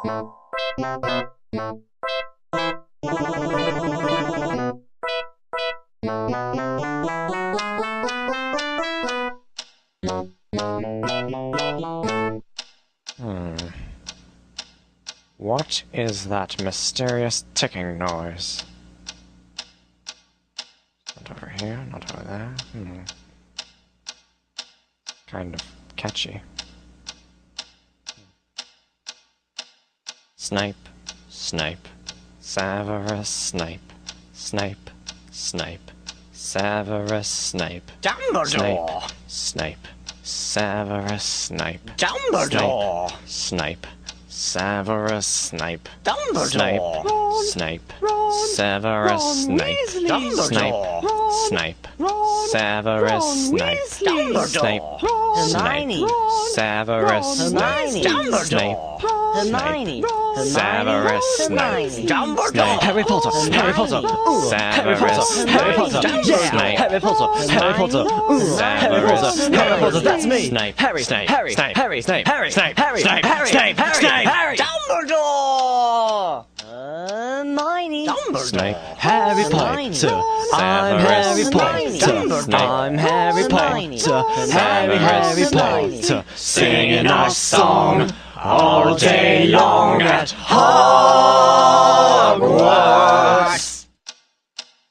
What is that mysterious ticking noise? Not over here, not over there. Kind of catchy. Snipe, snipe, Severus Snape, Snape, Snape, Severus Snape, Dumbledore! Snape, Severus Snape, Dumbledore! Snape, Severus Snape, Dumbledore! Snape, Ron, Severus Ron Snape, Weasley. Snape, Ron, Snape, Ron, Severus Ron Snape, Weasley. Snape, Ron, Snape, Ron, Severus Ron Snape, Weasley. Snape, Hermione, Severus Snape, Dumbledore, Harry Potter, Harry Potter, ooh, Harry Potter, Harry Potter, yeah, Harry Potter, Harry Potter, ooh, Harry Potter, Harry Potter, that's me, Harry, Snape, Harry, Snape, Harry, Snape, Harry, Snape, Harry, Snape, Harry, Snape, Harry, Harry, Dumbledore! Hermione. Snape, Harry Potter, I'm Harry Potter, I'm Harry Potter, Harry Potter, singing our song all day long at Hogwarts.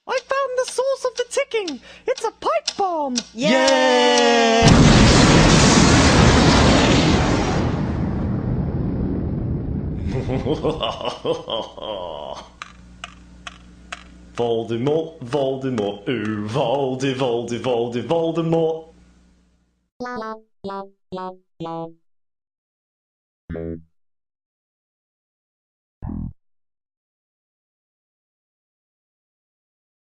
I found the source of the ticking. It's a pipe bomb. Yeah! Voldemort, Voldemort, ooh, Voldemort.